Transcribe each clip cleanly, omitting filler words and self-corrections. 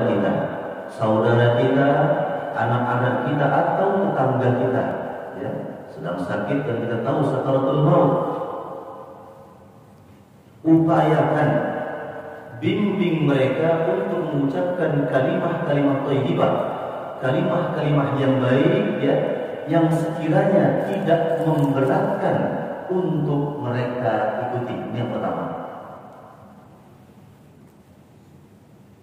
kita, saudara kita, anak-anak kita atau tetangga kita, ya, sedang sakit dan kita tahu sakaratul maut. Upayakan bimbing mereka untuk mengucapkan kalimat-kalimat thayyibah, kalimat-kalimat yang baik, ya, yang sekiranya tidak memberatkan untuk mereka ikuti. Ini yang pertama.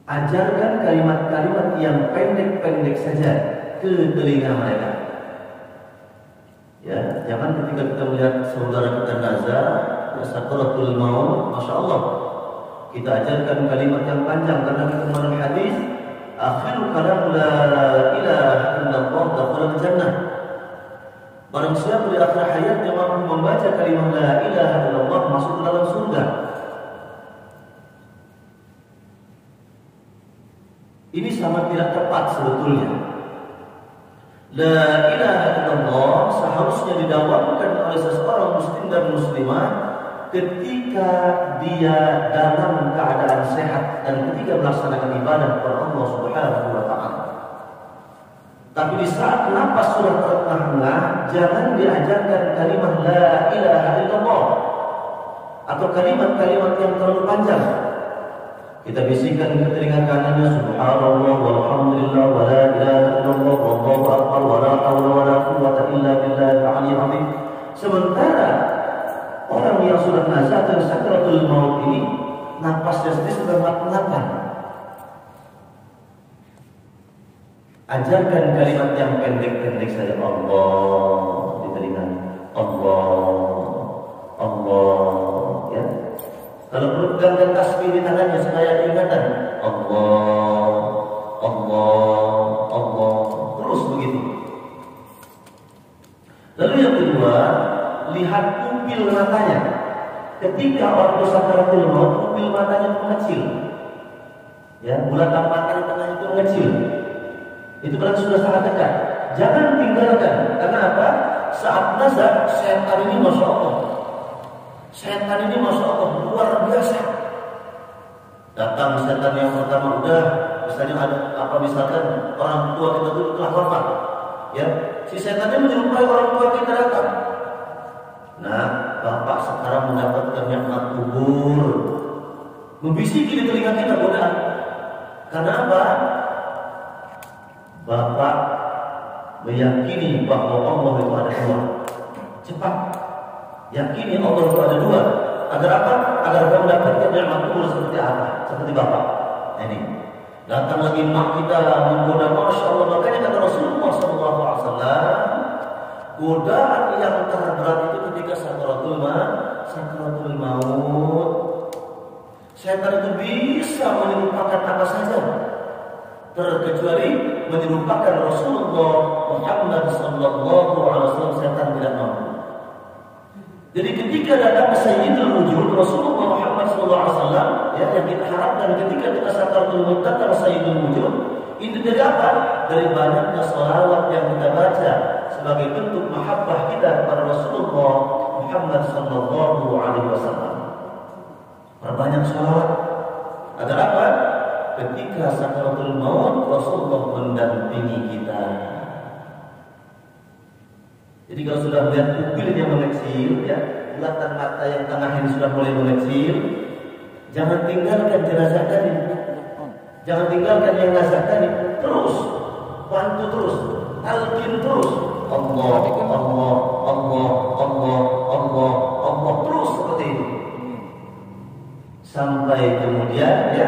Ajarkan kalimat-kalimat yang pendek-pendek saja ke telinga mereka. Ya, jangan ketika kita melihat saudara kita nazar, sakaratul maut, masya Allah, kita ajarkan kalimat yang panjang karena kita mengenal hadis, akhiru kalam la ilaha illallah dakhala jannah. Barang siapa di akhir hayatnya mampu membaca kalimat la ilaha illallah masuk ke dalam surga. Ini sangat tidak tepat sebetulnya. La ilaha illallah seharusnya didawamkan oleh seseorang muslim dan muslimah ketika dia dalam keadaan sehat dan ketika melaksanakan ibadah kepada Allah Subhanahu wa taala. Tapi di saat napas sudah terengah-engah, jangan diajarkan kalimat la ilaha illallah atau kalimat-kalimat yang terlalu panjang. Kita bisikan ke telinga kanannya subhanallah walhamdulillah wa la ilaha illallah wallahu akbar wa la haula wa la quwwata illa billahil aliyyil azim. Sementara orang yang sudah nazar dan sakaratul maut ini napasnya sendiri sudah mati-matian. Ajarkan kalimat yang pendek-pendek saja. Allah di telinganya. Allah, ya. Kalau perlu pegang tasbih di tangannya supaya ingatan. Allah, terus begitu. Lalu yang kedua, lihat pupil matanya. Ketika orang sakaratul maut, pupil matanya mengecil. Ya, bulatan mata di tengah itu mengecil. Itu berarti sudah sangat dekat. Jangan tinggalkan. Karena apa? Saat nazar, setan ini masya Allah. Setan ini masya Allah luar biasa. Datang setan yang pertama udah, misalnya ada apa, misalkan orang tua kita dulu telah wafat, ya, si setannya menyerupai orang tua kita datang. Nah, bapak sekarang mendapatkan nikmat kubur, membisiki di telinga kita, godaan. Karena apa? Bapak meyakini bahwa Allah itu ada dua. Cepat yakini Allah itu ada dua. Agar apa? Agar kamu mendapatkan nikmat kubur seperti apa? Seperti bapak. Nah, ini datang lagi mak kita menggoda, masya Allah. Makanya kata Rasulullah SAW, godaan yang terberat itu ketika sakaratul maut. Setan itu bisa menyerupakan apa saja, terkecuali menyerupakan Rasulullah Muhammad SAW. Setan tidak mampu. Jadi ketika datang Sayyidul Wujud Rasulullah Muhammad SAW, ya, yang kita harapkan ketika kita sakaratul maut datang Sayyidul Wujud, itu dari apa? Dari banyaknya salawat yang kita baca sebagai bentuk mahabbah kita kepada Rasulullah Muhammad SAW. Perbanyak salawat. Agar apa? Ketika sakaratul maut Rasulullah mendampingi kita. Jadi kalau sudah melihat pupilnya mengecil, ya, bulatan mata yang tengah ini sudah mulai mengecil, jangan tinggalkan jenazah tadi. Jangan tinggalkan yang nazar tadi. Terus, bantu terus, talqin terus. Allah, terus seperti itu. Sampai kemudian, ya,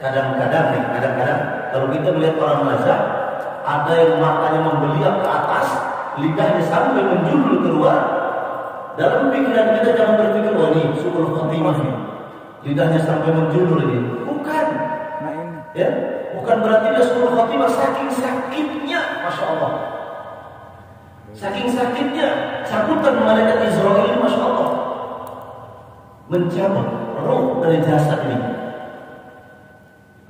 kadang-kadang kalau kita melihat orang nazar, ada yang matanya membeliak ke atas, lidahnya sampai menjulur keluar. Dalam pikiran kita jangan berpikir, oh ini suul khatimah, lidahnya sampai menjulur ini. Bukan. Ya, bukan berarti dia suul khatimah. Saking sakitnya, masya Allah. Saking sakitnya, cabutan malaikat Israel ini, masya Allah, mencabut roh dari jasad ini.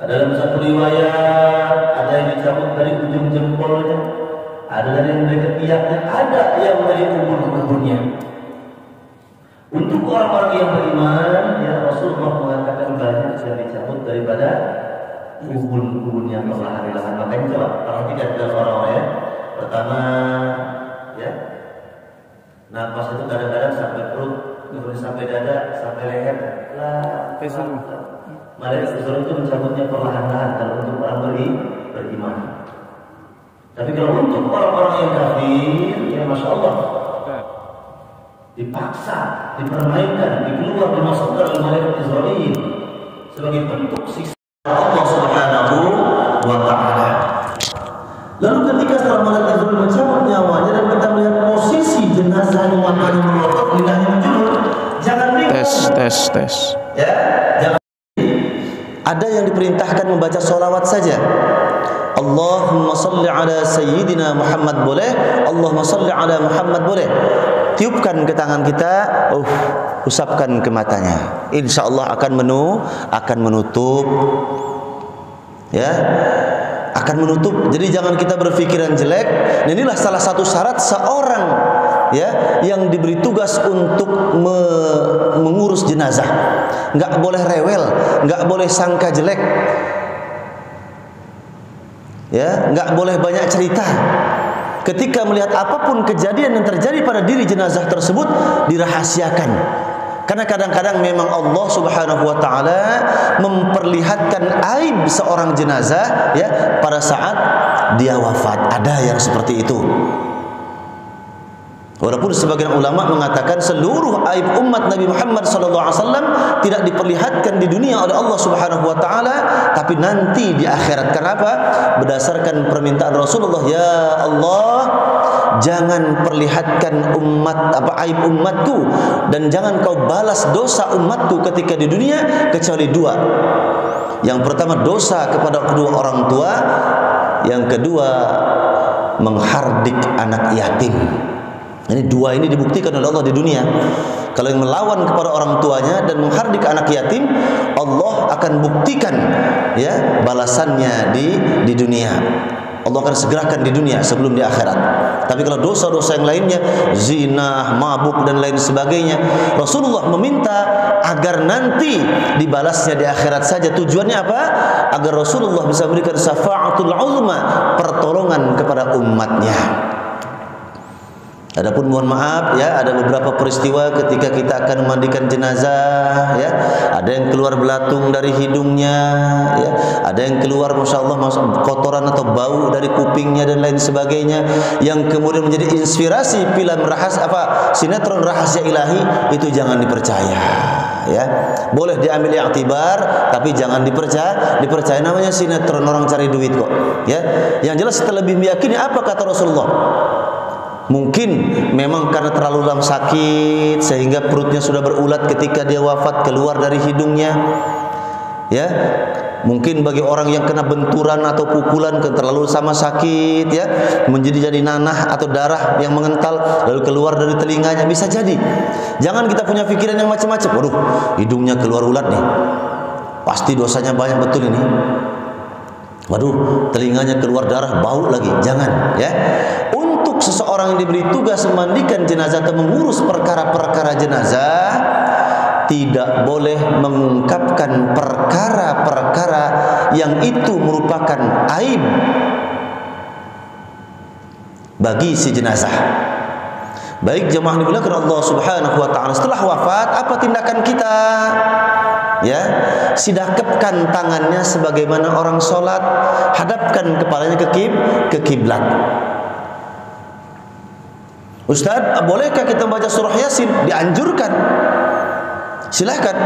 Ada dalam satu riwayat, ada yang dicabut dari ujung jempolnya, ada dari ketiaknya, ada yang dari ubun-ubunnya. Untuk orang-orang yang beriman, ya, Rasulullah mengatakan banyak yang dicabut daripada ubun-ubunnya perlahan-lahan. Makanya coba perhatikan orang ya. Pertama ya, napas itu kadang-kadang sampai perut, kemudian sampai dada, sampai leher. Malaikat Israel itu mencabutnya perlahan-lahan kalau untuk orang beriman. Tapi kalau untuk orang-orang yang kafir, ya masya Allah, dipaksa, dipermainkan, dikeluar, dimasukkan oleh malaikat Israel sebagai bentuk siksa Allah Subhanahu wa Ta'ala. Lalu ketika setelah malaikat Israel mencabut nyawanya dan kita melihat posisi jenazah yang matanya melotot, lidahnya menjulur, jangan bingung. Tes. Ya, jangan. Ada yang diperintahkan membaca sholawat saja. Allahumma salli ala Sayyidina Muhammad boleh, Allahumma salli ala Muhammad boleh. Tiupkan ke tangan kita, usapkan ke matanya. Insya Allah akan menutup, ya, akan menutup. Jadi jangan kita berpikiran jelek. Dan inilah salah satu syarat seorang ya yang diberi tugas untuk mengurus jenazah. Nggak boleh rewel, nggak boleh sangka jelek. Ya, nggak boleh banyak cerita. Ketika melihat apapun kejadian yang terjadi pada diri jenazah tersebut, dirahasiakan. Karena kadang-kadang memang Allah Subhanahu wa Ta'ala memperlihatkan aib seorang jenazah ya pada saat dia wafat. Ada yang seperti itu. Walaupun sebagian ulama mengatakan seluruh aib umat Nabi Muhammad SAW tidak diperlihatkan di dunia oleh Allah Subhanahu wa Ta'ala, tapi nanti di akhirat. Kenapa? Berdasarkan permintaan Rasulullah, ya Allah, jangan perlihatkan aib umatku dan jangan kau balas dosa umatku ketika di dunia kecuali dua. Yang pertama dosa kepada kedua orang tua, yang kedua menghardik anak yatim. Ini dua ini dibuktikan oleh Allah di dunia. Kalau yang melawan kepada orang tuanya dan menghardik anak yatim, Allah akan buktikan ya balasannya di dunia. Allah akan segerakan di dunia sebelum di akhirat. Tapi kalau dosa-dosa yang lainnya, zina, mabuk dan lain sebagainya, Rasulullah meminta agar nanti dibalasnya di akhirat saja. Tujuannya apa? Agar Rasulullah bisa memberikan syafa'atul uzma, pertolongan kepada umatnya. Adapun mohon maaf ya, ada beberapa peristiwa ketika kita akan memandikan jenazah ya, ada yang keluar belatung dari hidungnya ya, ada yang keluar masya Allah kotoran atau bau dari kupingnya dan lain sebagainya, yang kemudian menjadi inspirasi film sinetron rahasia ilahi, itu jangan dipercaya ya. Boleh diambil i'tibar tapi jangan dipercaya namanya sinetron, orang cari duit kok ya. Yang jelas kita lebih meyakini apa kata Rasulullah. Mungkin memang karena terlalu lama sakit sehingga perutnya sudah berulat ketika dia wafat, keluar dari hidungnya ya. Mungkin bagi orang yang kena benturan atau pukulan terlalu sama sakit ya, jadi nanah atau darah yang mengental lalu keluar dari telinganya, bisa jadi. Jangan kita punya pikiran yang macam-macam. Waduh, hidungnya keluar ulat nih, pasti dosanya banyak betul ini. Waduh, telinganya keluar darah, bau lagi. Jangan ya. Untuk seseorang yang diberi tugas memandikan jenazah atau mengurus perkara-perkara jenazah, tidak boleh mengungkapkan perkara-perkara yang itu merupakan aib bagi si jenazah. Baik jemaah dimuliakan Allah Subhanahu wa Ta'ala, setelah wafat apa tindakan kita? Ya, sidakepkan tangannya sebagaimana orang sholat, hadapkan kepalanya ke kiblat. Ustaz, bolehkah kita baca surah Yasin? Dianjurkan. Silahkan.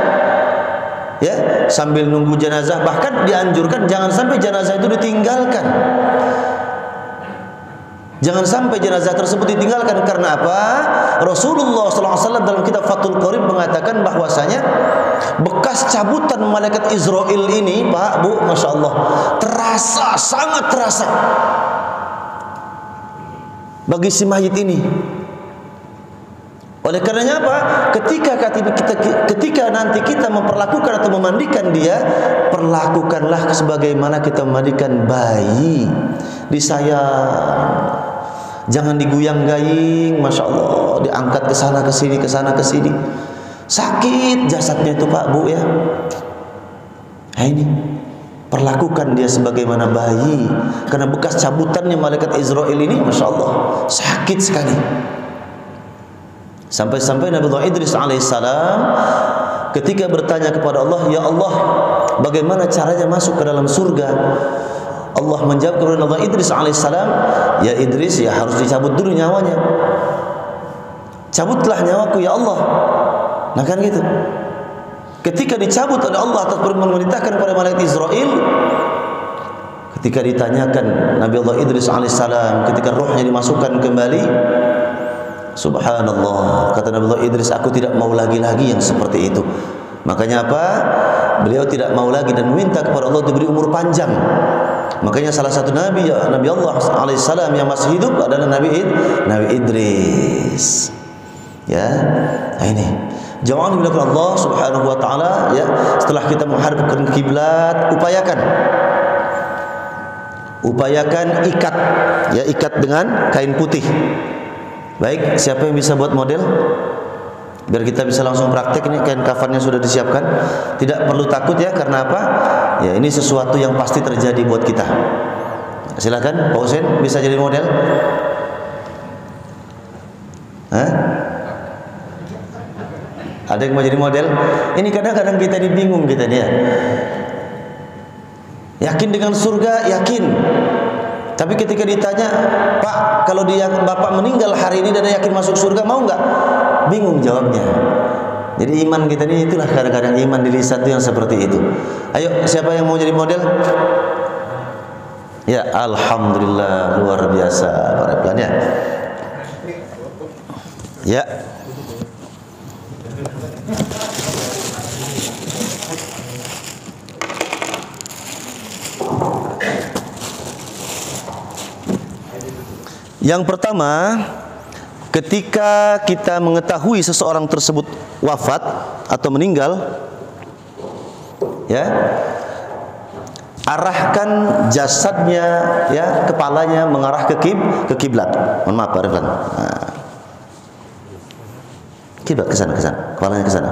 Ya, sambil nunggu jenazah, bahkan dianjurkan jangan sampai jenazah itu ditinggalkan. Jangan sampai jenazah tersebut ditinggalkan. Karena apa? Rasulullah SAW dalam kitab Fathul Qorib mengatakan bahwasanya bekas cabutan malaikat Israel ini, Pak, Bu, Masya Allah, terasa, sangat terasa bagi si mayit ini. Oleh karenanya apa? Ketika nanti kita memperlakukan atau memandikan dia, perlakukanlah sebagaimana kita memandikan bayi, disayang. Jangan diguyang-gaying, Masya Allah, diangkat ke sana ke sini, ke sana ke sini. Sakit jasadnya itu, Pak, Bu ya. Nah ini perlakukan dia sebagaimana bayi, karena bekas cabutannya malaikat Israel ini, masya Allah, sakit sekali. Sampai-sampai Nabi Allah Idris alaihissalam ketika bertanya kepada Allah, ya Allah, bagaimana caranya masuk ke dalam surga? Allah menjawab kepada Nabi Idris alaihissalam, ya Idris, ya harus dicabut dulu nyawanya. Cabutlah nyawaku ya Allah. Nah kan gitu. Ketika dicabut oleh Allah atas memerintahkan kepada malaikat Israel, ketika ditanyakan Nabi Allah Idris alaihissalam, ketika rohnya dimasukkan kembali, subhanallah, kata Nabi Allah Idris, aku tidak mau lagi yang seperti itu. Makanya apa? Beliau tidak mau lagi dan meminta kepada Allah diberi umur panjang. Makanya salah satu Nabi Allah alaihissalam yang masih hidup adalah Nabi Idris. Ya, nah ini. Jamaah dimuliakan Allah Subhanahu wa taala, ya, setelah kita menghadapkan kiblat, upayakan ikat, ya, ikat dengan kain putih. Baik, siapa yang bisa buat model? Biar kita bisa langsung praktek. Ini kain kafannya sudah disiapkan. Tidak perlu takut ya, karena apa? Ya, ini sesuatu yang pasti terjadi buat kita. Silakan, Pak Husain bisa jadi model. Hah? Ada yang mau jadi model? Ini kadang-kadang kita bingung kita nih ya. Yakin dengan surga? Yakin. Tapi ketika ditanya, Pak, kalau Bapak meninggal hari ini dan yakin masuk surga, mau nggak? Bingung jawabnya. Jadi iman kita ini, itulah kadang-kadang iman di lisan itu yang seperti itu. Ayo, siapa yang mau jadi model? Ya, alhamdulillah, luar biasa para pelan ya. Ya. Yang pertama, ketika kita mengetahui seseorang tersebut wafat atau meninggal, ya, arahkan jasadnya, ya, kepalanya mengarah ke kiblat. Mohon maaf Pak Reflan. Nah. Kiblat ke sana, kepalanya ke sana.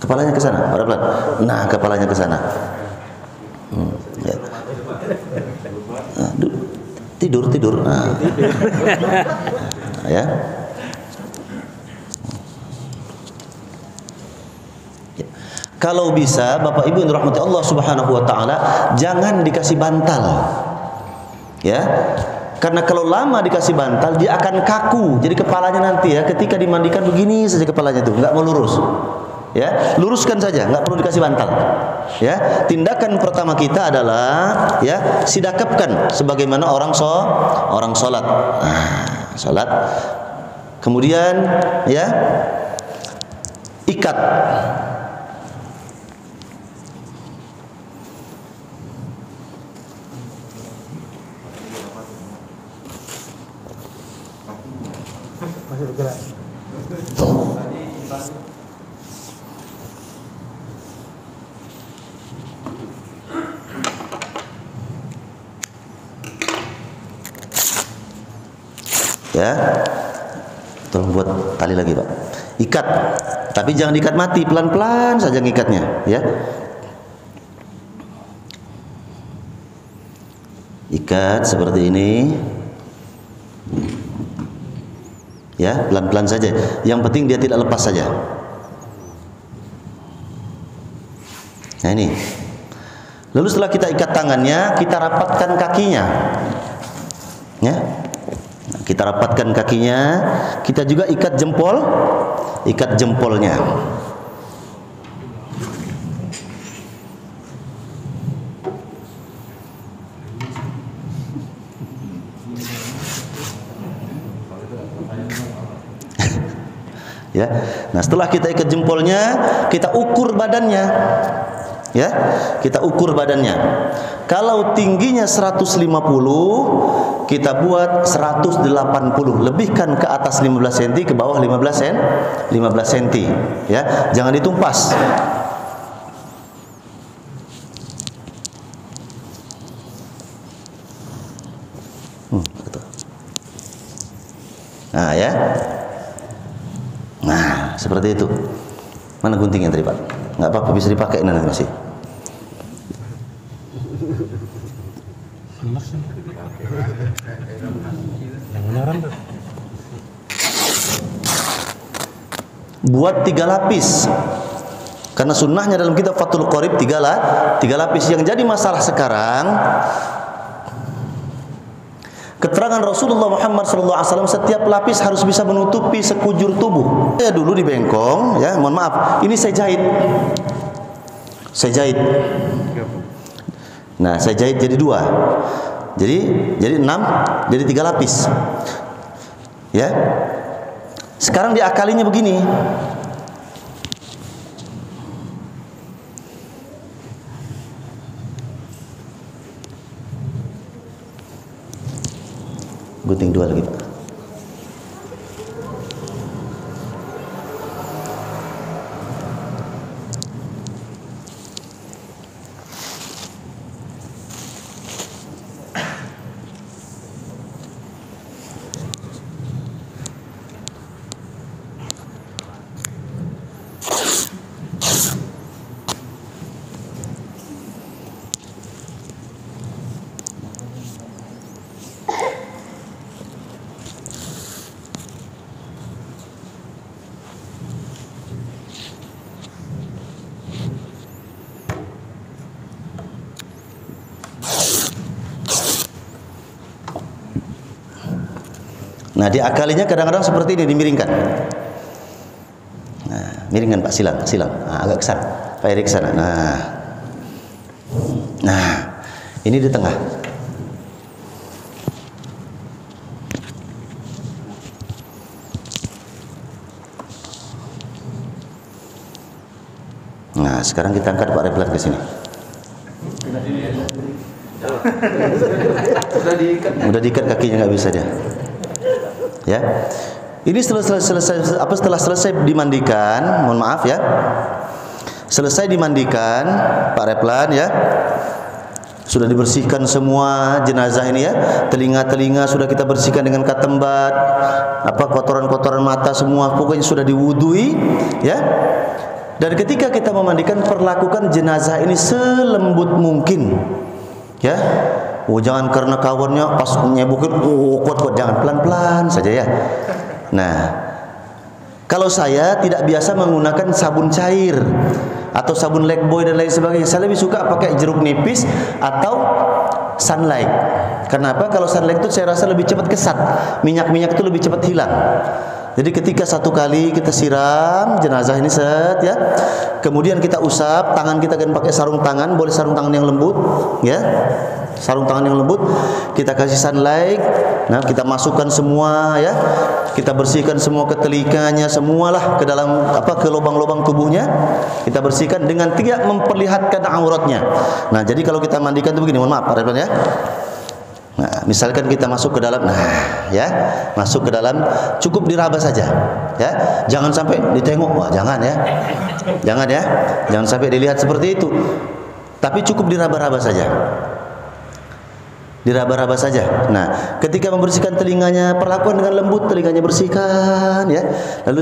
Kepalanya ke sana, Pak Reflan. Nah, kepalanya ke sana. Ya. Nah, tidur. Nah. Ya. Kalau bisa, Bapak Ibu yang dirahmati Allah Subhanahu wa taala, jangan dikasih bantal. Ya. Karena kalau lama dikasih bantal, dia akan kaku. Jadi kepalanya nanti, ya, ketika dimandikan begini saja kepalanya tuh, nggak mau lurus. Ya, luruskan saja, nggak perlu dikasih bantal. Ya, tindakan pertama kita adalah, ya, sidakapkan sebagaimana orang salat. Nah, salat. Kemudian, ya, ikat. Ya, tolong buat tali lagi Pak. Ikat, tapi jangan diikat mati, pelan-pelan saja ngikatnya, ya. Ikat seperti ini, ya, pelan-pelan saja. Yang penting dia tidak lepas saja. Nah ini. Lalu setelah kita ikat tangannya, kita rapatkan kakinya, ya. Kita rapatkan kakinya, kita juga ikat jempolnya. Ya. Nah, setelah kita ikat jempolnya, kita ukur badannya. Ya, kita ukur badannya. Kalau tingginya 150, kita buat 180. Lebihkan ke atas 15 cm, ke bawah 15 cm. Ya, jangan ditumpas. Nah, ya. Nah, seperti itu. Mana guntingnya tadi, Pak? Nggak apa-apa, bisa dipakai nanti masih. Buat 3 lapis. Karena sunnahnya dalam kitab Fathul Qorib 3 lapis. Yang jadi masalah sekarang, keterangan Rasulullah Muhammad SAW setiap lapis harus bisa menutupi sekujur tubuh. Saya dulu di Bengkong, ya, mohon maaf, ini saya jahit. Nah, saya jahit jadi 2. Jadi 6, jadi 3 lapis. Ya. Sekarang diakalinya begini. Gunting 2 lagi, Pak. Nah, diakalinya kadang-kadang seperti ini, dimiringkan. Nah, miringkan Pak, silang. Nah, agak ke sana. Pak Erik sana. Nah, ini di tengah. Nah, sekarang kita angkat Pak Replan ke sini. Udah diikat kakinya, nggak bisa dia. Ya, ini setelah selesai dimandikan, mohon maaf ya, selesai dimandikan Pak Replan ya, sudah dibersihkan semua jenazah ini ya, telinga sudah kita bersihkan dengan katembat, kotoran-kotoran mata semua, pokoknya sudah diwudui ya. Dan ketika kita memandikan, perlakukan jenazah ini selembut mungkin ya. Jangan karena kawannya pas nyebukin kuat-kuat, jangan, pelan-pelan saja ya. Nah, kalau saya tidak biasa menggunakan sabun cair atau sabun Lifebuoy dan lain sebagainya, saya lebih suka pakai jeruk nipis atau Sunlight. Kenapa? Kalau Sunlight itu saya rasa lebih cepat kesat, minyak-minyak itu lebih cepat hilang. Jadi ketika satu kali kita siram jenazah ini ya, kemudian kita usap, tangan kita akan pakai sarung tangan, boleh sarung tangan yang lembut ya. Sarung tangan yang lembut, kita kasih Sunlight. Nah, kita masukkan semua ya. Kita bersihkan semua ke telinganya, semualah ke dalam ke lubang-lubang tubuhnya. Kita bersihkan dengan tidak memperlihatkan auratnya. Nah, jadi kalau kita mandikan itu begini, mohon maaf Pak Replan ya. Nah, misalkan kita masuk ke dalam, masuk ke dalam, cukup diraba saja, ya, jangan sampai ditengok, jangan ya, jangan sampai dilihat seperti itu, tapi cukup diraba-raba saja, diraba-raba saja. Nah, ketika membersihkan telinganya, perlakuan dengan lembut, telinganya bersihkan, ya, lalu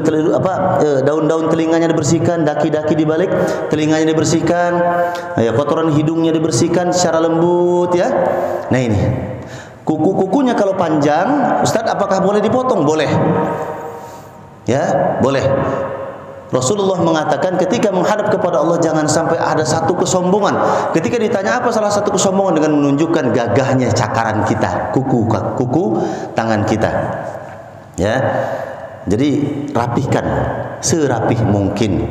daun-daun telinganya dibersihkan, daki-daki dibalik, telinganya dibersihkan, ya, kotoran hidungnya dibersihkan secara lembut, ya. Nah ini. Kuku-kukunya kalau panjang, Ustaz, apakah boleh dipotong? Boleh. Ya, boleh. Rasulullah mengatakan ketika menghadap kepada Allah jangan sampai ada satu kesombongan. Ketika ditanya apa salah satu kesombongan, dengan menunjukkan gagahnya cakaran kita, kuku tangan kita. Ya. Jadi rapihkan serapih mungkin.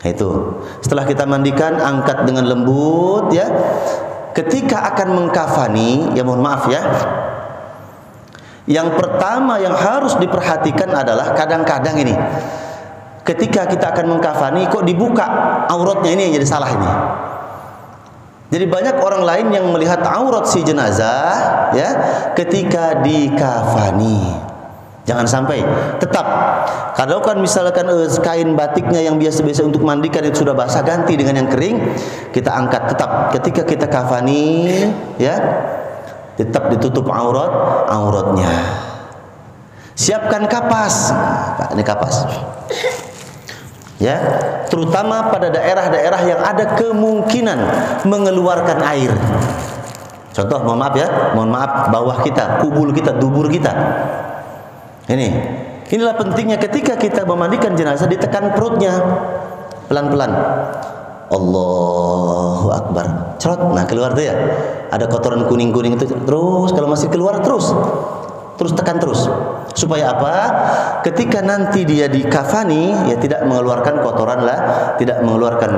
Itu. Setelah kita mandikan, angkat dengan lembut, ya. Ketika akan mengkafani, ya mohon maaf ya, yang pertama yang harus diperhatikan adalah kadang-kadang ini, ketika kita akan mengkafani kok dibuka auratnya, ini yang jadi salah ini. Jadi banyak orang lain yang melihat aurat si jenazah ya ketika dikafani. Jangan sampai. Tetap, kalau kan misalkan kain batiknya yang biasa-biasa untuk mandikan itu sudah basah, ganti dengan yang kering, kita angkat. Tetap ketika kita kafani ya, tetap ditutup auratnya. Siapkan kapas. Pak, ini kapas. Ya, terutama pada daerah-daerah yang ada kemungkinan mengeluarkan air. Contoh, mohon maaf bawah kita, kubul kita, dubur kita. Inilah pentingnya ketika kita memandikan jenazah, ditekan perutnya pelan-pelan. Allahu Akbar. Cerot. Nah, keluar tuh ya. Ada kotoran kuning-kuning itu terus, kalau masih keluar terus tekan terus. Supaya apa? Ketika nanti dia dikafani, ya tidak mengeluarkan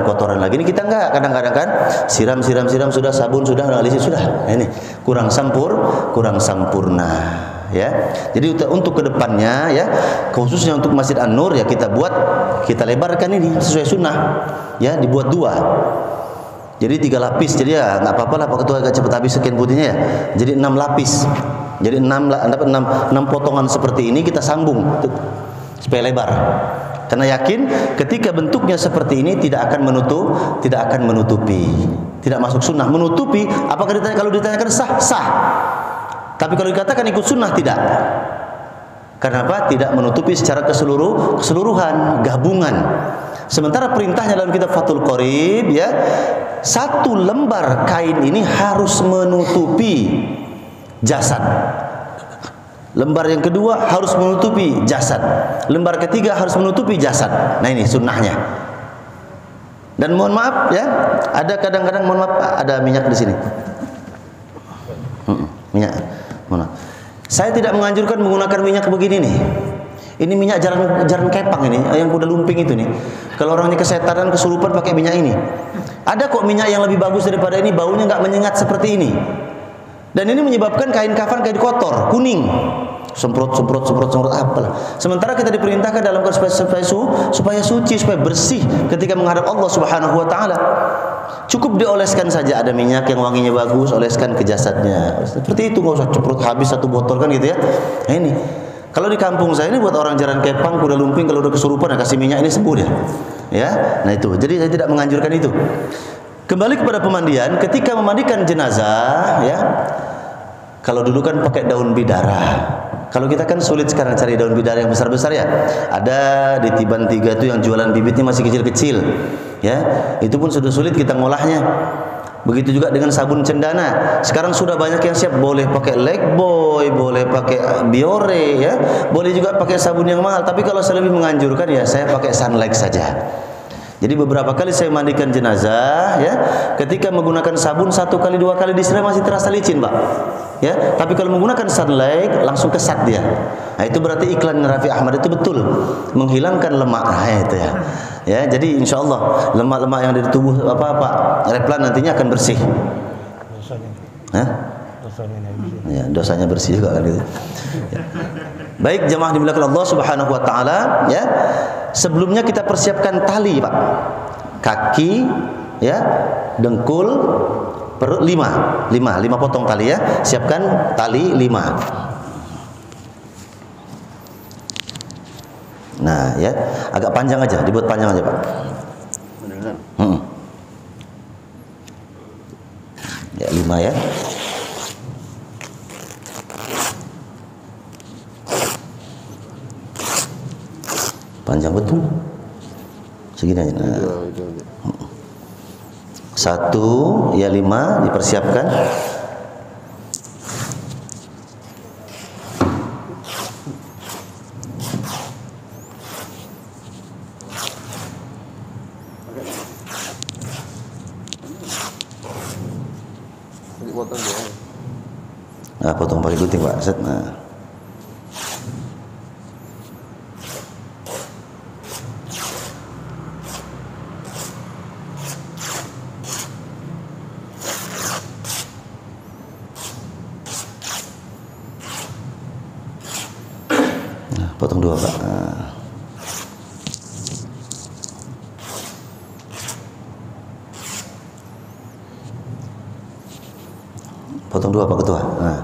kotoran lagi. Ini kita enggak, kadang-kadang kan siram sudah, sabun sudah, analisis sudah. Nah, ini kurang sempurna. Ya, jadi untuk kedepannya ya, khususnya untuk Masjid An-Nur ya, kita lebarkan ini sesuai sunnah ya, dibuat 2, jadi 3 lapis. Jadi ya nggak apa-apa lah Pak Ketua, agak cepat habis sekian putihnya ya, jadi 6 lapis, jadi 6 potongan seperti ini kita sambung supaya lebar, karena yakin ketika bentuknya seperti ini tidak akan menutupi, tidak masuk sunnah. Menutupi, apakah kalau ditanyakan sah. Tapi kalau dikatakan ikut sunnah tidak. Karena apa? Tidak menutupi secara keseluruhan, gabungan. Sementara perintahnya dalam kitab Fathul Qorib ya, 1 lembar kain ini harus menutupi jasad. Lembar yang kedua harus menutupi jasad. Lembar ketiga harus menutupi jasad. Nah, ini sunnahnya. Dan mohon maaf ya, ada kadang-kadang ada minyak di sini. Minyak. Saya tidak menganjurkan menggunakan minyak begini nih. Ini minyak jaran kepang ini, yang kuda lumping itu nih. Kalau orangnya kesetanan, kesurupan pakai minyak ini. Ada kok minyak yang lebih bagus daripada ini, baunya nggak menyengat seperti ini. Dan ini menyebabkan kain kafan kotor, kuning. Semprot apalah. Sementara kita diperintahkan dalam supaya suci, supaya bersih ketika menghadap Allah Subhanahu wa taala. Cukup dioleskan saja, ada minyak yang wanginya bagus, oleskan ke jasadnya. Seperti itu, nggak usah ceprot habis 1 botol kan gitu ya. Nah, ini kalau di kampung saya ini buat orang jaran kepang, kuda lumping, kalau udah kesurupan ya kasih minyak, ini sembuh dia. Ya, nah itu. Jadi saya tidak menganjurkan itu. Kembali kepada pemandian, ketika memandikan jenazah ya, kalau dulu kan pakai daun bidara. Kalau kita kan sulit sekarang cari daun bidara yang besar-besar ya. Ada di Tiban 3 itu yang jualan bibitnya masih kecil-kecil. Ya, itu pun sudah sulit kita ngolahnya. Begitu juga dengan sabun cendana. Sekarang sudah banyak yang siap, boleh pakai Lifebuoy, boleh pakai Biore ya. Boleh juga pakai sabun yang mahal, tapi kalau saya lebih menganjurkan ya saya pakai Sunlight saja. Jadi beberapa kali saya mandikan jenazah ya, ketika menggunakan sabun 1 kali 2 kali disiram masih terasa licin, Pak. Ya, tapi kalau menggunakan Sunlight langsung kesat dia. Nah, itu berarti iklan Raffi Ahmad itu betul menghilangkan lemak. Nah, itu ya. Ya, jadi insya Allah lemak-lemak yang ada di tubuh Pak Replan nantinya akan bersih. Dosanya. Hah? Ya, dosanya bersih juga kan itu. Ya. Baik, jemaah dimuliakan Allah Subhanahu wa taala ya. Sebelumnya kita persiapkan tali, Pak. Kaki ya, dengkul, perut 5 potong tali ya. Siapkan tali 5. Nah, ya, agak panjang aja, dibuat panjang aja, Pak. Ya, 5 ya. Panjang betul. Segini aja. Nah. 1 ya 5 dipersiapkan. Nah, potong pakai gunting, Pak. Set. Nah. Potong 2, Pak. Nah. Potong 2, Pak Ketua. Nah.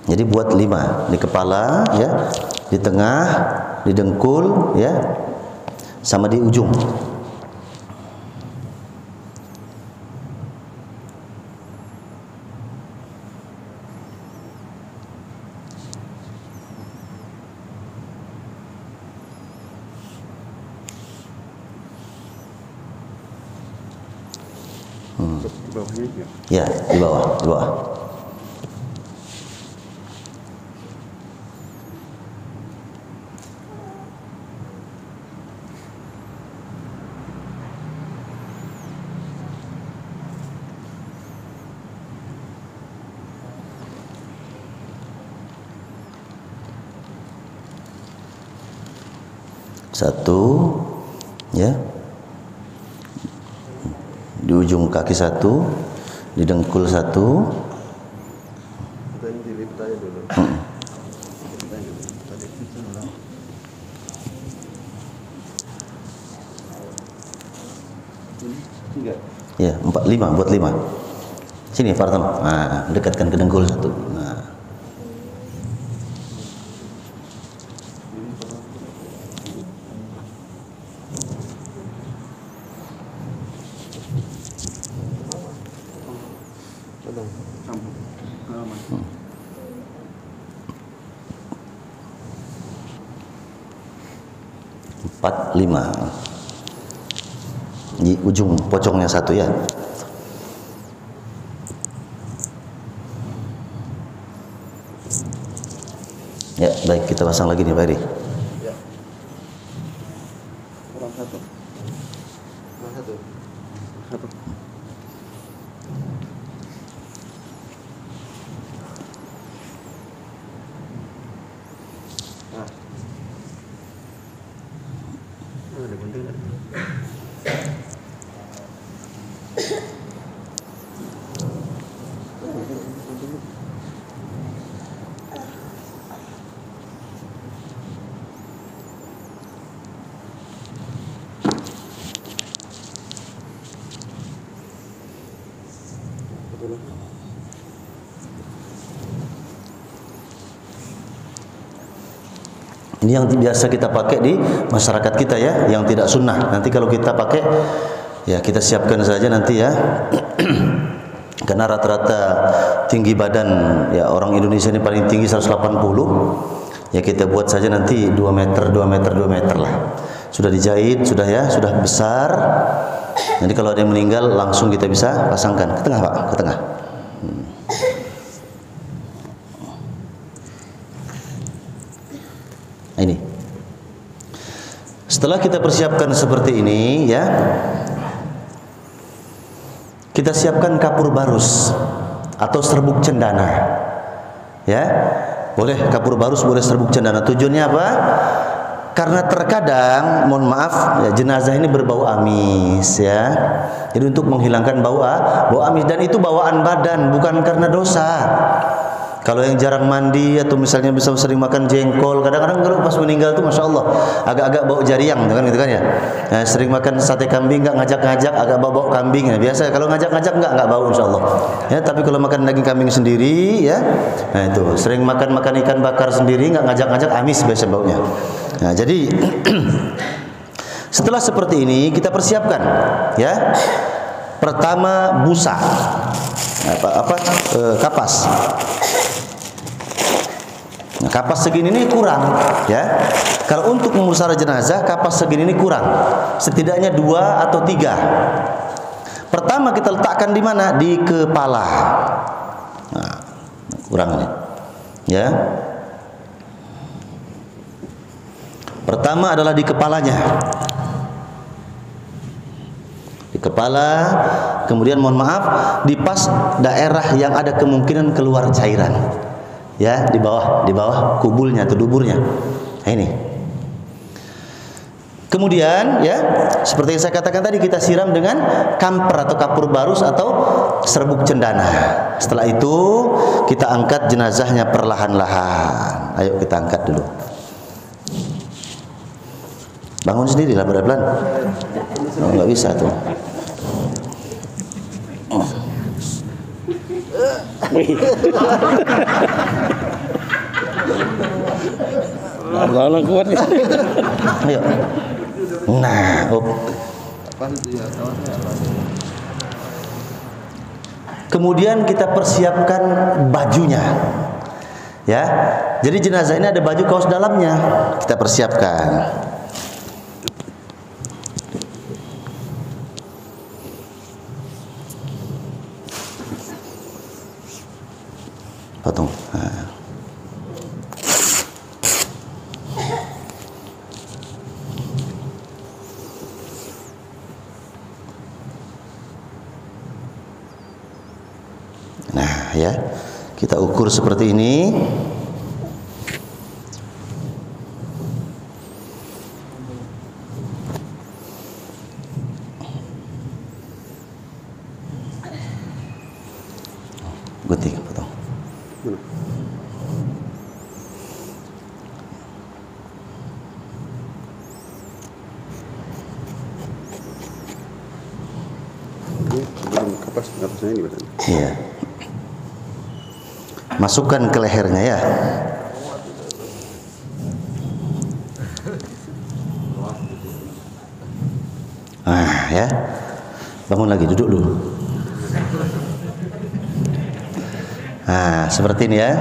Jadi buat 5 di kepala ya, di tengah, di dengkul ya, sama di ujung. Di bawahnya ya? Ya, di bawah, di bawah. Satu, ya, di ujung kaki satu, di dengkul satu. Ya, 5 buat 5. Sini Pak Artam. Nah, dekatkan ke dengkul satu. Nah. Empat, 5. Di ujung pocongnya satu ya. Ya, baik, kita pasang lagi nih Pak Eri. Ya. Kurang satu. Kurang satu. Satu. Nah. Ada gunting tadi. Ini yang biasa kita pakai di masyarakat kita ya, yang tidak sunnah. Nanti kalau kita pakai, ya kita siapkan saja nanti ya. Karena rata-rata tinggi badan ya orang Indonesia ini paling tinggi 180. Ya kita buat saja nanti 2 meter, 2 meter, 2 meter lah. Sudah dijahit, sudah ya, sudah besar. Nanti kalau ada yang meninggal langsung kita bisa pasangkan ke tengah Pak, ke tengah. Ini. Setelah kita persiapkan seperti ini ya, kita siapkan kapur barus atau serbuk cendana. Ya. Boleh kapur barus, boleh serbuk cendana. Tujuannya apa? Karena terkadang, mohon maaf, ya, jenazah ini berbau amis ya. Jadi untuk menghilangkan bau amis, dan itu bawaan badan, bukan karena dosa. Kalau yang jarang mandi atau misalnya bisa sering makan jengkol, kadang-kadang kalau pas meninggal tuh masya Allah agak-agak bau jariang, gitu kan ya. Nah, sering makan sate kambing nggak ngajak-ngajak, agak bau kambing ya. Biasa kalau ngajak-ngajak nggak bau insya Allah. Ya, tapi kalau makan daging kambing sendiri ya, nah itu sering makan ikan bakar sendiri nggak ngajak-ngajak, amis biasa baunya. Nah jadi setelah seperti ini kita persiapkan ya. Pertama busa, kapas. Nah, kapas segini ini kurang ya. Kalau untuk memusara jenazah kapas segini ini kurang. Setidaknya 2 atau 3. Pertama kita letakkan di mana? Di kepala. Nah, kurang nih. Ya. Pertama adalah di kepalanya. Di kepala, kemudian mohon maaf di pas daerah yang ada kemungkinan keluar cairan. Ya, di bawah kubulnya atau duburnya. Nah, ini. Kemudian ya, seperti yang saya katakan tadi, kita siram dengan kamper atau kapur barus atau serbuk cendana. Setelah itu kita angkat jenazahnya perlahan-lahan. Ayo kita angkat dulu. Bangun sendiri lah pelan-pelan. Oh, nggak bisa tuh. Kalau kuat nih. Ayo. Nah, kemudian kita persiapkan bajunya. Ya. Jadi jenazah ini ada baju kaos dalamnya. Kita persiapkan. potong. Nah, ya. Kita ukur seperti ini. Gunting, potong. Ini sebelum kapasnya ini berarti. Iya. Masukkan ke lehernya ya. Nah, ya. Bangun lagi, duduk dulu. Nah, seperti ini ya.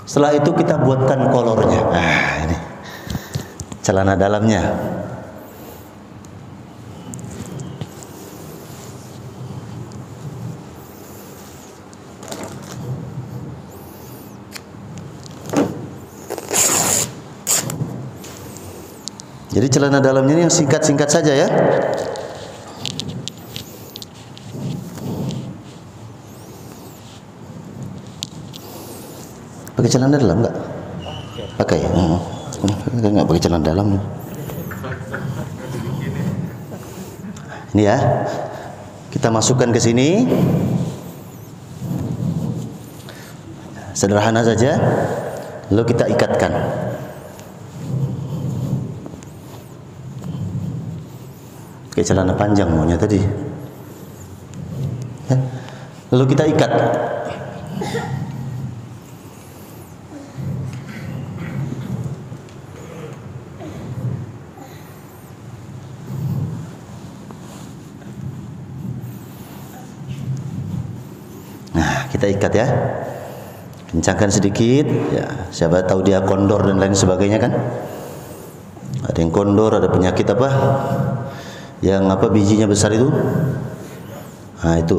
Setelah itu kita buatkan kolornya. Nah, ini celana dalamnya. Jadi celana dalamnya ini yang singkat-singkat saja ya. Pakai celana dalam enggak? Pakai. Enggak pakai celana dalam. Ini ya. Kita masukkan ke sini. Sederhana saja. Lalu kita ikatkan. Kayak celana panjang maunya tadi. Ya. Lalu kita ikat. Nah, kita ikat ya. Kencangkan sedikit ya. Siapa tahu dia kondor dan lain sebagainya kan. Ada yang kondor, ada penyakit apa? Yang apa bijinya besar itu? Nah, itu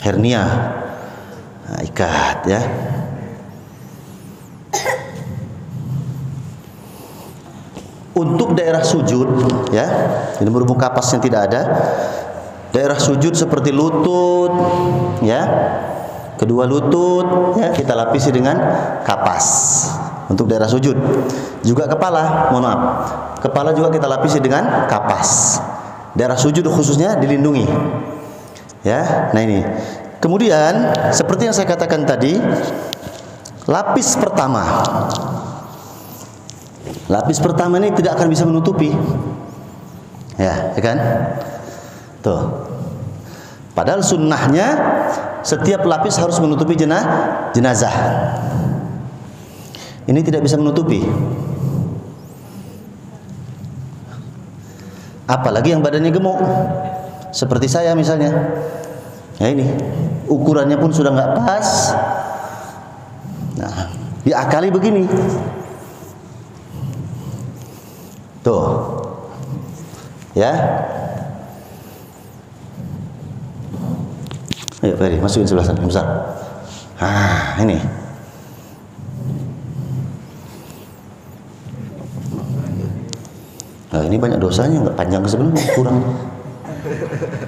hernia. Nah, ikat ya. Untuk daerah sujud ya, ini berhubung kapasnya tidak ada. Daerah sujud seperti lutut ya. Kedua lutut ya kita lapisi dengan kapas. Untuk daerah sujud. Juga kepala, mohon maaf. Kepala juga kita lapisi dengan kapas. Daerah sujud khususnya dilindungi. Ya, nah ini. Kemudian seperti yang saya katakan tadi, lapis pertama. Lapis pertama ini tidak akan bisa menutupi. Ya kan? Tuh. Padahal sunnahnya setiap lapis harus menutupi jenazah. Ini tidak bisa menutupi. Apalagi yang badannya gemuk, seperti saya misalnya. Ya ini, ukurannya pun sudah nggak pas. Nah, diakali begini. Tuh, ya. Ayo, Ferry, masukin sebelah sana, yang besar. Ah, ini. Nah, ini banyak dosanya, nggak panjang ke sebelumnya,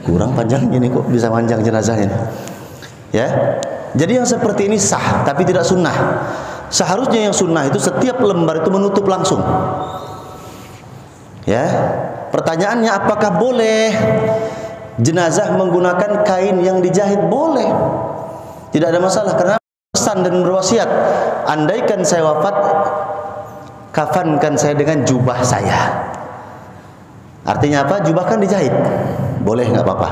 kurang panjangnya nih kok bisa panjang jenazahnya. Ya, jadi yang seperti ini sah, tapi tidak sunnah. Seharusnya yang sunnah itu setiap lembar itu menutup langsung. Ya, pertanyaannya apakah boleh jenazah menggunakan kain yang dijahit? Boleh, tidak ada masalah karena pesan dan berwasiat, andaikan saya wafat, kafankan saya dengan jubah saya. Artinya apa? Jubah kan dijahit. Boleh, nggak apa-apa.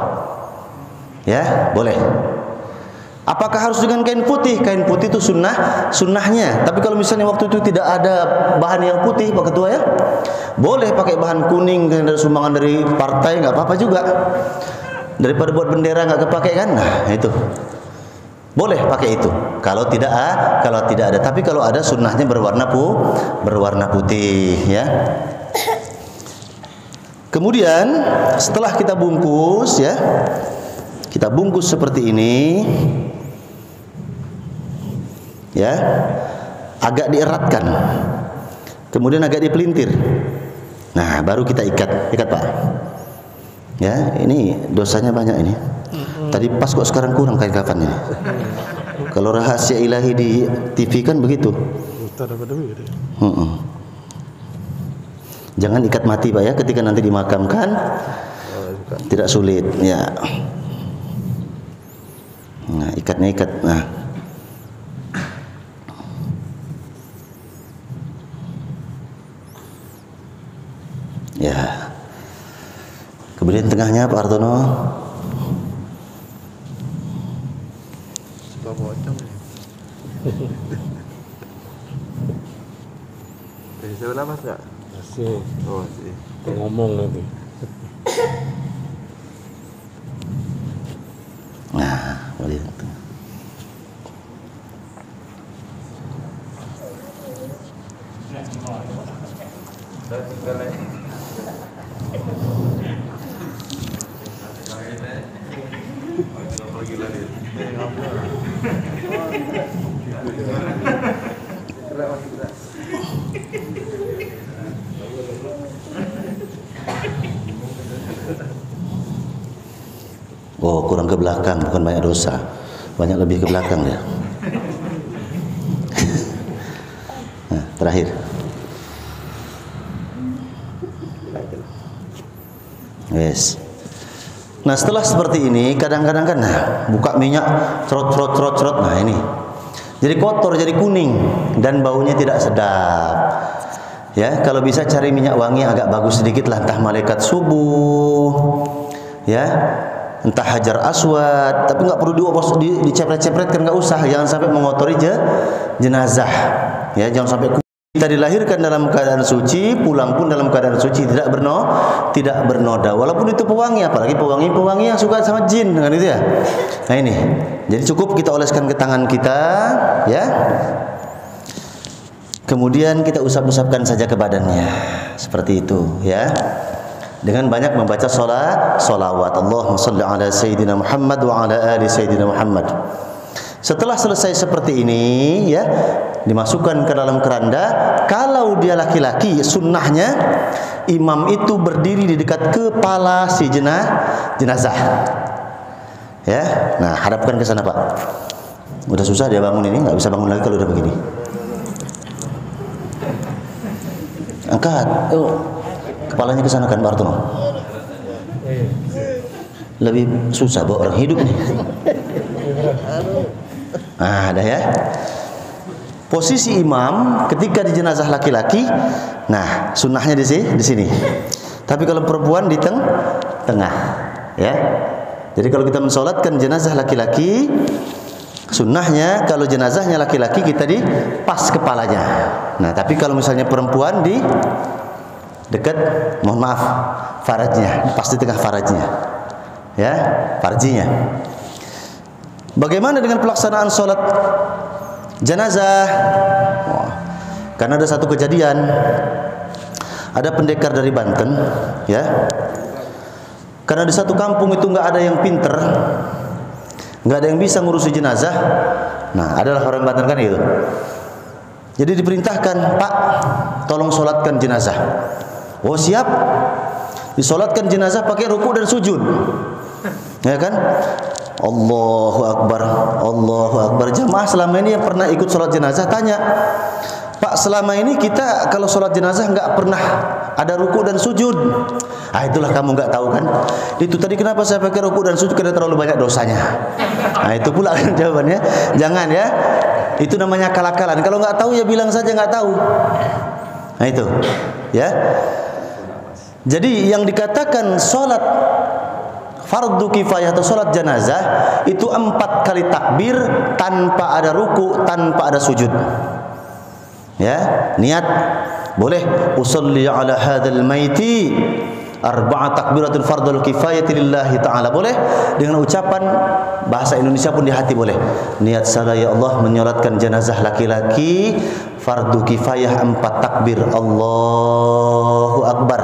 Ya, boleh. Apakah harus dengan kain putih? Kain putih itu sunnahnya. Tapi kalau misalnya waktu itu tidak ada bahan yang putih, Pak Ketua ya, boleh pakai bahan kuning dari sumbangan dari partai, nggak apa-apa juga. Daripada buat bendera nggak kepake kan? Nah itu boleh pakai itu. Kalau tidak ada. Tapi kalau ada sunnahnya berwarna putih ya. Kemudian setelah kita bungkus ya, kita bungkus seperti ini ya, agak dieratkan, kemudian agak dipelintir. Nah, baru kita ikat Pak. Ya, ini dosanya banyak ini. Tadi pas kok sekarang kurang kain kafan ini. Kalau rahasia ilahi di TV kan begitu. Jangan ikat mati Pak ya, ketika nanti dimakamkan tidak sulit ya. Nah, ikatnya ikat. Nah. Ya. Kemudian tengahnya Pak Artono. Sebelah Mas enggak? Masih. Oh, masih. Ngomong nanti. Nah, boleh. Oh, kurang ke belakang, bukan banyak dosa. Banyak lebih ke belakang ya. Nah, terakhir. Yes. Nah, setelah seperti ini, kadang-kadang kan buka minyak, cerot. Nah, ini. Jadi kotor, jadi kuning dan baunya tidak sedap. Ya, kalau bisa cari minyak wangi agak bagus sedikit lah, entah malaikat subuh. Ya. Entah hajar aswad, tapi nggak perlu dicepret-cepret kan, nggak usah. Jangan sampai mengotori jenazah. Ya, jangan sampai kita dilahirkan dalam keadaan suci, pulang pun dalam keadaan suci, tidak bernoda. Walaupun itu pewangi, apalagi pewangi yang suka sama jin dengan itu ya. Nah ini, jadi cukup kita oleskan ke tangan kita, ya. Kemudian kita usap-usapkan saja ke badannya, seperti itu, ya. Dengan banyak membaca salawat. Allahumma shalli ala sayyidina Muhammad wa ala ali sayyidina Muhammad. Setelah selesai seperti ini, ya, dimasukkan ke dalam keranda. Kalau dia laki-laki, sunnahnya imam itu berdiri di dekat kepala si jenazah. Ya, nah hadapkan ke sana Pak. Udah susah dia bangun ini, nggak bisa bangun lagi kalau udah begini. Angkat, kepalanya ke sana kan Pak Artono. Lebih susah bawa orang hidup nih. Nah, ada ya. Posisi imam ketika di jenazah laki-laki, nah sunnahnya di sini. Tapi kalau perempuan di tengah, ya. Jadi kalau kita mensolatkan jenazah laki-laki, sunnahnya kalau jenazahnya laki-laki kita di pas kepalanya. Nah, tapi kalau misalnya perempuan di dekat, mohon maaf, farajnya, pas di tengah farajnya, ya, farjinya. Bagaimana dengan pelaksanaan sholat jenazah? Karena ada satu kejadian, ada pendekar dari Banten, ya. Karena di satu kampung itu nggak ada yang pinter, nggak ada yang bisa ngurusi jenazah. Nah, adalah orang Banten kan itu. Jadi diperintahkan, Pak, tolong sholatkan jenazah. Oh siap. Disolatkan jenazah pakai ruku dan sujud, ya kan? Allahu Akbar, Allahu Akbar. Jamaah selama ini yang pernah ikut sholat jenazah tanya, Pak, selama ini kita kalau sholat jenazah nggak pernah ada ruku dan sujud. Ah, itulah kamu nggak tahu kan? Itu tadi kenapa saya pakai ruku dan sujud, karena terlalu banyak dosanya. Nah, itu pula jawabannya. Jangan ya. Itu namanya akal-akalan. Kalau nggak tahu ya bilang saja nggak tahu. Nah itu, ya. Jadi yang dikatakan sholat fardu kifayah atau sholat jenazah itu 4 kali takbir tanpa ada ruku, tanpa ada sujud. Ya, niat boleh usolli ala hadzal maiti arba'a takbiratul fardul kifayati lillahi ta'ala, boleh dengan ucapan bahasa Indonesia pun di hati boleh. Niat saya ya Allah menyolatkan jenazah laki-laki fardu kifayah 4 takbir Allahu Akbar.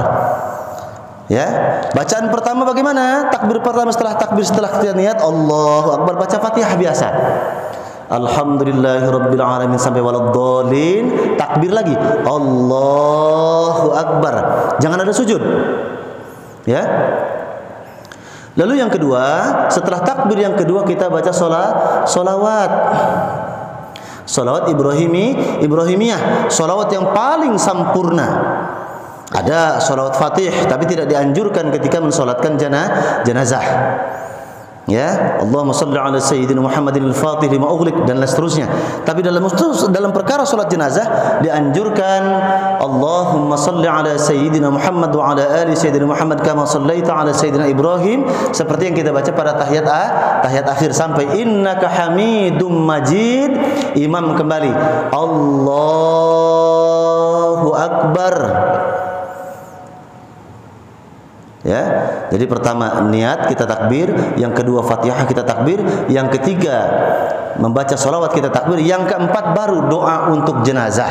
Ya, bacaan pertama bagaimana? Takbir pertama setelah kita niat Allahu Akbar, baca Fatihah biasa. Alhamdulillahirabbil alamin sampai waladdallin. Takbir lagi Allahu Akbar. Jangan ada sujud. Ya. Lalu yang kedua, setelah takbir yang kedua kita baca solawat. Solawat Ibrahimiyah, solawat yang paling sempurna. Ada solawat Fatih, tapi tidak dianjurkan ketika mensolatkan jenazah. Ya, Allahumma shalli ala sayyidina Muhammadin al-Fatih lima ughliq dan seterusnya. Tapi dalam perkara salat jenazah dianjurkan Allahumma shalli ala sayyidina Muhammad wa ala ali sayyidina Muhammad kama shallaita ala sayyidina Ibrahim, seperti yang kita baca pada tahiyat akhir sampai innaka hamidum majid. Imam kembali Allahu Akbar. Ya, jadi pertama niat kita takbir, yang kedua Fatihah kita takbir, yang ketiga membaca sholawat kita takbir, yang keempat baru doa untuk jenazah.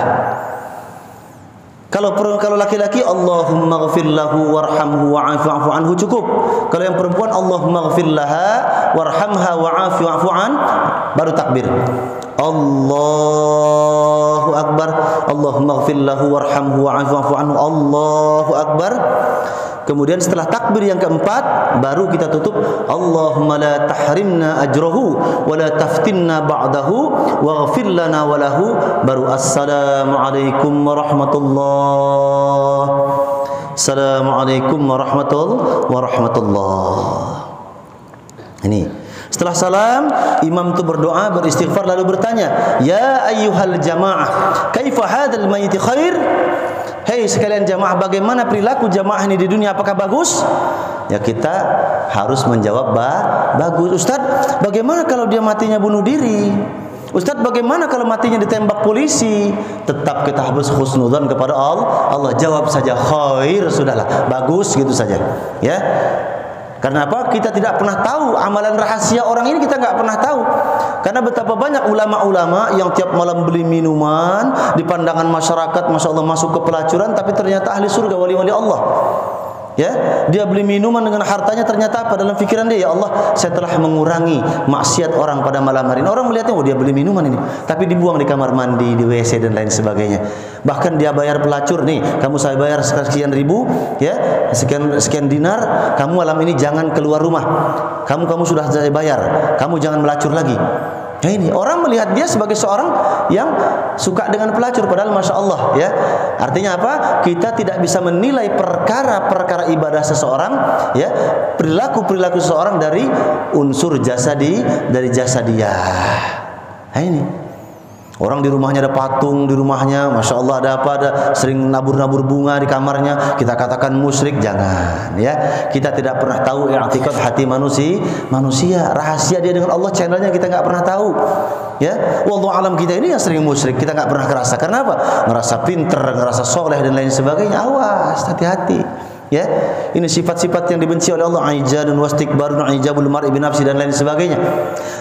Kalau laki-laki Allahumma ghfir lahu warhamhu wa'afu anhu cukup. Kalau yang perempuan Allahumma ghfir laha warhamha wa'afu an baru takbir. Allahu Akbar. Allahumma ghfir lahu warhamhu wa'afu anhu. Allahu Akbar. Kemudian setelah takbir yang keempat baru kita tutup Allahumma la tahrimna ajrahu wa la taftinna ba'dahu waghfir lana wa lahu, baru assalamualaikum warahmatullahi assalamualaikum warahmatullahi. Ini setelah salam imam itu berdoa beristighfar lalu bertanya, ya ayyuhal jamaah kaifa hadzal mayyit khair. Hei sekalian jamaah, bagaimana perilaku jamaah ini di dunia, apakah bagus? Ya kita harus menjawab bagus. Ustaz, bagaimana kalau dia matinya bunuh diri? Ustaz, bagaimana kalau matinya ditembak polisi? Tetap kita harus husnudzan kepada Allah. Jawab saja khair, sudahlah, bagus gitu saja. Ya. Karena apa? Kita tidak pernah tahu amalan rahasia orang ini, kita nggak pernah tahu. Karena betapa banyak ulama-ulama yang tiap malam beli minuman di pandangan masyarakat, masya Allah masuk ke pelacuran, tapi ternyata ahli surga, wali-wali Allah. Ya, dia beli minuman dengan hartanya, ternyata apa dalam pikiran dia? Ya Allah, saya telah mengurangi maksiat orang pada malam hari ini. Orang melihatnya, oh dia beli minuman ini, tapi dibuang di kamar mandi, di WC dan lain sebagainya. Bahkan dia bayar pelacur, nih, kamu saya bayar sekian ribu, ya, sekian dinar, kamu malam ini jangan keluar rumah. Kamu sudah saya bayar, kamu jangan melacur lagi. Nah ini orang melihat dia sebagai seorang yang suka dengan pelacur, padahal masya Allah, ya. Artinya apa? Kita tidak bisa menilai perkara ibadah seseorang, ya, perilaku seseorang dari unsur dari jasadiyah. Nah ini orang di rumahnya ada patung, di rumahnya masya Allah ada sering nabur bunga di kamarnya, kita katakan musyrik, jangan, ya. Kita tidak pernah tahu i'tiqad hati manusia, rahasia dia dengan Allah, channelnya kita nggak pernah tahu, ya. Wallahu alam, kita ini yang sering musyrik kita nggak pernah kerasa. Karena apa? Ngerasa pinter, ngerasa soleh dan lain sebagainya. Awas, hati-hati. Ya, ini sifat-sifat yang dibenci oleh Allah, aijadun wastikbarun, aijabul mar'i binafsi dan lain sebagainya.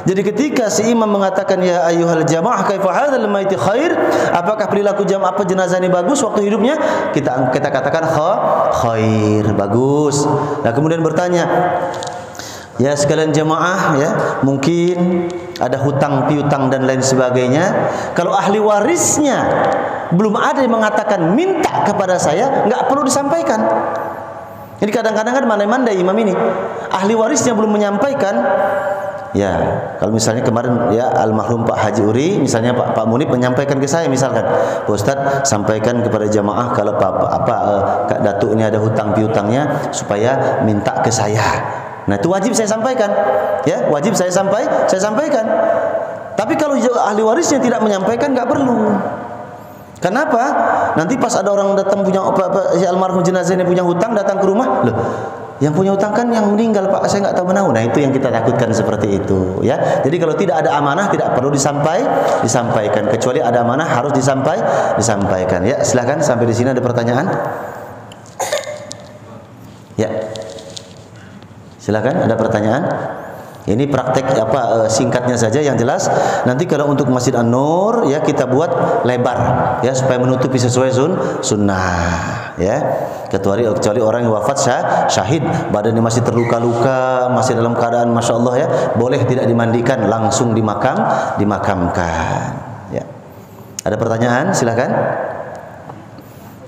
Jadi ketika si imam mengatakan ya ayyuhal jamaah kaifa hadzal mayyit khair, apakah perilaku jamaah jenazah ini bagus waktu hidupnya? Kita katakan khair, bagus. Nah, kemudian bertanya, ya sekalian jamaah, ya, mungkin ada hutang piutang dan lain sebagainya. Kalau ahli warisnya belum ada yang mengatakan minta kepada saya, nggak perlu disampaikan. Jadi kadang-kadang kan mandai-mandai imam ini, ahli warisnya belum menyampaikan. Ya, kalau misalnya kemarin ya almarhum Pak Haji Uri, misalnya Pak Munib menyampaikan ke saya, misalkan, Pak Ustadz sampaikan kepada jamaah kalau Kak Datuk ini ada hutang piutangnya supaya minta ke saya. Nah itu wajib saya sampaikan, ya, wajib saya sampaikan. Tapi kalau ahli warisnya tidak menyampaikan, nggak perlu. Kenapa? Nanti pas ada orang datang punya si almarhum jenazah ini punya hutang, datang ke rumah, loh, yang punya hutang kan yang meninggal Pak, saya nggak tahu menahu. Nah itu yang kita takutkan seperti itu, ya. Jadi kalau tidak ada amanah tidak perlu disampaikan, kecuali ada amanah harus disampaikan. Ya, silakan sampai di sini ada pertanyaan? Ya. Silakan, ada pertanyaan? Ini praktek singkatnya saja yang jelas. Nanti kalau untuk Masjid An-Nur, ya, kita buat lebar, ya, supaya menutupi sesuai sunnah, ya. Kecuali orang yang wafat syahid, badannya masih terluka-luka, masih dalam keadaan masya Allah ya, boleh tidak dimandikan, langsung dimakamkan. Ya. Ada pertanyaan? Silakan.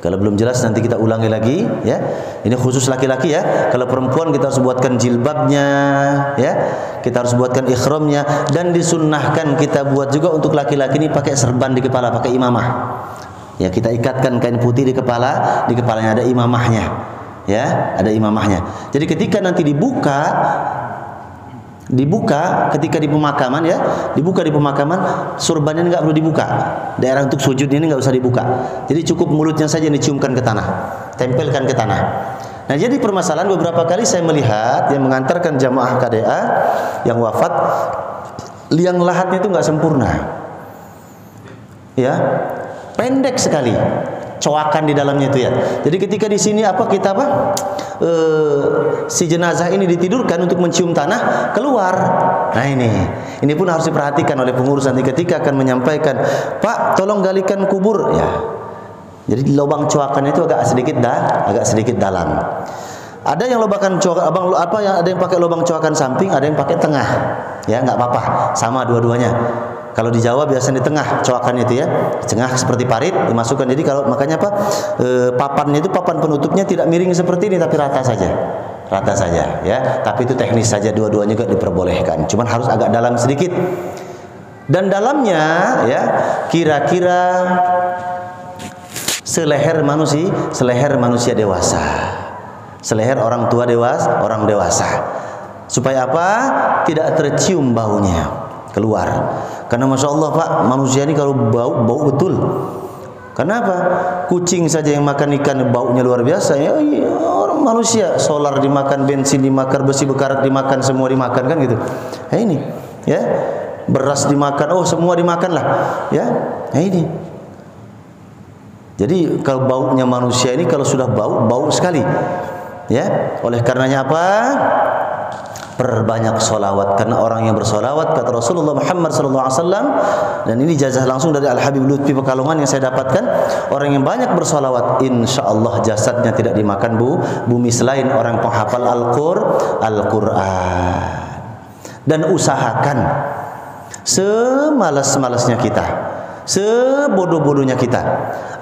Kalau belum jelas nanti kita ulangi lagi ya. Ini khusus laki-laki ya. Kalau perempuan kita harus buatkan jilbabnya ya. Kita harus buatkan ihramnya, dan disunnahkan kita buat juga untuk laki-laki ini pakai serban di kepala, pakai imamah. Ya, kita ikatkan kain putih di kepalanya ada imamahnya. Ya, ada imamahnya. Jadi ketika nanti dibuka ketika di pemakaman ya, dibuka di pemakaman, surbannya nggak perlu dibuka, daerah untuk sujudnya ini nggak usah dibuka, jadi cukup mulutnya saja yang diciumkan ke tanah, tempelkan ke tanah. Nah, jadi permasalahan beberapa kali saya melihat yang mengantarkan jamaah KDA yang wafat, liang lahatnya itu nggak sempurna, ya, pendek sekali, coakan di dalamnya itu ya. Jadi ketika di sini si jenazah ini ditidurkan untuk mencium tanah keluar. Nah ini pun harus diperhatikan oleh pengurus nanti ketika akan menyampaikan, Pak, tolong galikan kubur ya. Jadi lubang coakannya itu agak sedikit dalam. Ada yang lubakan coakan, ada yang pakai lubang coakan samping, ada yang pakai tengah. Ya, nggak apa-apa, sama dua-duanya. Kalau di Jawa biasanya di tengah coakannya itu ya, tengah seperti parit dimasukkan. Jadi kalau makanya papannya itu, papan penutupnya tidak miring seperti ini tapi rata saja ya. Tapi itu teknis saja, dua-duanya juga diperbolehkan. Cuman harus agak dalam sedikit. Dan dalamnya ya kira-kira seleher manusia dewasa, seleher orang tua orang dewasa. Supaya apa? Tidak tercium baunya keluar. Karena masya Allah Pak, manusia ini kalau bau betul. Kenapa? Kucing saja yang makan ikan baunya luar biasa ya. Orang manusia, solar dimakan, bensin dimakan, besi bekarat dimakan, semua dimakan kan gitu. Nah ini ya, beras dimakan, semua dimakan lah ya. Nah ini. Jadi kalau baunya manusia ini kalau sudah bau sekali ya. Oleh karenanya apa? Perbanyak solawat, karena orang yang bersolawat kata Rasulullah Muhammad SAW, dan ini jazah langsung dari Al Habib Lutfi Pekalongan yang saya dapatkan, orang yang banyak bersolawat insya Allah jasadnya tidak dimakan bumi selain orang penghafal Al-Quran. Dan usahakan semalas-malasnya kita, sebodoh-bodohnya kita,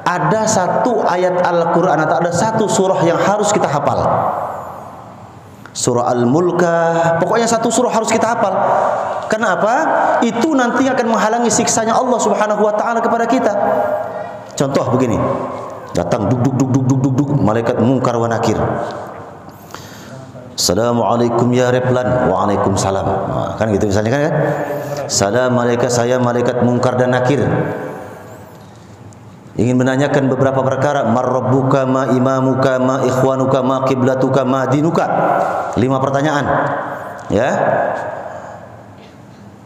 ada satu ayat Al-Quran atau ada satu surah yang harus kita hafal. Surah Al-Mulkah, pokoknya satu surah harus kita hafal. Karena apa? Itu nanti akan menghalangi siksanya Allah Subhanahu wa taala kepada kita. Contoh begini. Datang duk malaikat mungkar wa nakir. Assalamualaikum ya Replan. Waalaikumsalam. Nah, kan gitu misalnya kan? Assalamualaikum, saya malaikat mungkar dan nakir. Ingin menanyakan beberapa perkara, marrabbuka, ma imamuka, ma ikhwanuka, ma qiblatuka, ma dinuka. 5 pertanyaan. Ya.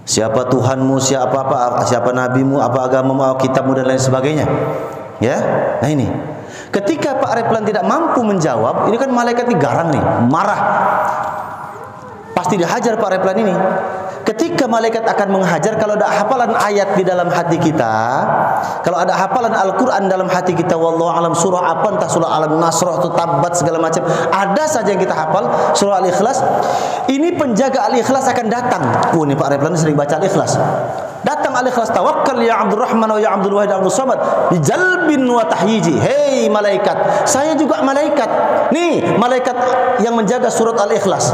Siapa Tuhanmu, siapa nabimu, apa agamamu, apa kitabmu dan lain sebagainya. Ya. Nah ini. Ketika Pak Replan tidak mampu menjawab, ini kan malaikat ini garang nih, marah. Pasti dihajar Pak Replan ini. Ketika malaikat akan menghajar, kalau ada hafalan ayat di dalam hati kita, kalau ada hafalan Al-Quran dalam hati kita, wallahu alam surah apa, entah surah Al-Nasrah atau Tabbat segala macam, ada saja yang kita hafal, surah Al-Ikhlas, ini penjaga Al-Ikhlas akan datang. Ini Pak Replan sering baca Al-Ikhlas. Datang Al-Ikhlas, tawakkal ya Abdul Rahman wa ya Abdul Wahid Abdul Samad bi jalbin wa tahyiji. Hei malaikat, saya juga malaikat. Nih malaikat yang menjaga surat Al-Ikhlas.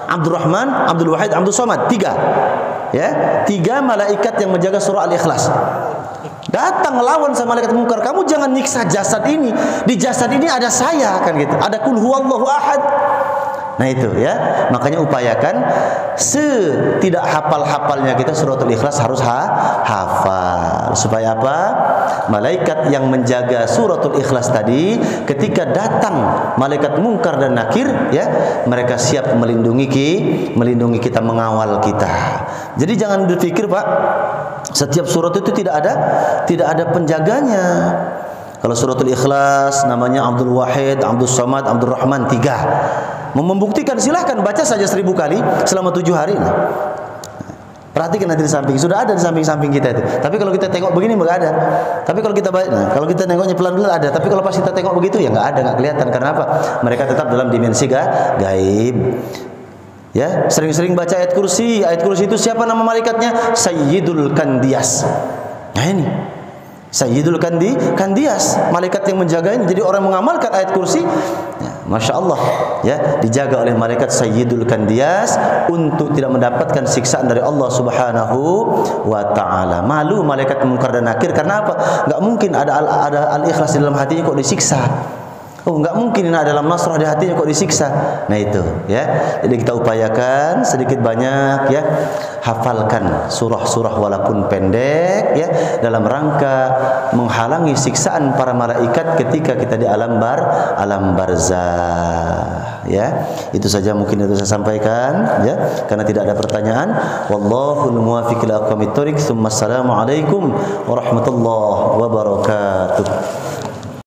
Abdul Rahman, Abdul Wahid, Abdul Samad, 3. Ya, 3 malaikat yang menjaga surah Al-Ikhlas. Datang lawan sama malaikat mungkar, kamu jangan nyiksa jasad ini. Di jasad ini ada saya kan gitu. Ada kul huwallahu ahad. Nah itu ya, makanya upayakan setidak hafal-hafalnya kita suratul Ikhlas harus hafal. Supaya apa? Malaikat yang menjaga suratul Ikhlas tadi ketika datang malaikat mungkar dan nakir ya, mereka siap melindungi kita, mengawal kita. Jadi jangan berpikir Pak, setiap surat itu tidak ada penjaganya. Kalau suratul Ikhlas namanya Abdul Wahid, Abdul Samad, Abdul Rahman, 3. Mau membuktikan silahkan baca saja 1000 kali selama 7 hari. Perhatikan nanti di samping, sudah ada di samping-samping kita itu. Tapi kalau kita tengok begini enggak ada. Tapi kalau kita kalau kita nengoknya pelan-pelan ada. Tapi kalau pas kita tengok begitu ya enggak ada, enggak kelihatan. Karena apa? Mereka tetap dalam dimensi gaib. Ya, sering-sering baca ayat kursi. Ayat kursi itu siapa nama malaikatnya? Sayyidul Kandiyas. Nah ini Sayyidul Kandiyas, malaikat yang menjaganya. Jadi orang mengamalkan ayat kursi, ya, Masya Allah, ya, dijaga oleh malaikat Sayyidul Kandiyas untuk tidak mendapatkan siksaan dari Allah Subhanahu wa Ta'ala. Malu malaikat Munkar dan Nakir karena apa? Enggak mungkin ada al-ikhlas di dalam hatinya kok disiksa. Oh, enggak mungkin ada dalam nasrah di hatinya kok disiksa. Nah itu, ya. Jadi kita upayakan sedikit banyak, ya, hafalkan surah-surah walaupun pendek, ya, dalam rangka menghalangi siksaan para malaikat ketika kita di alam barzah, ya. Itu saja mungkin itu saya sampaikan, ya, karena tidak ada pertanyaan. Wallahul muwaffiq ila aqwamit thoriq. Assalamualaikum warahmatullahi wabarakatuh.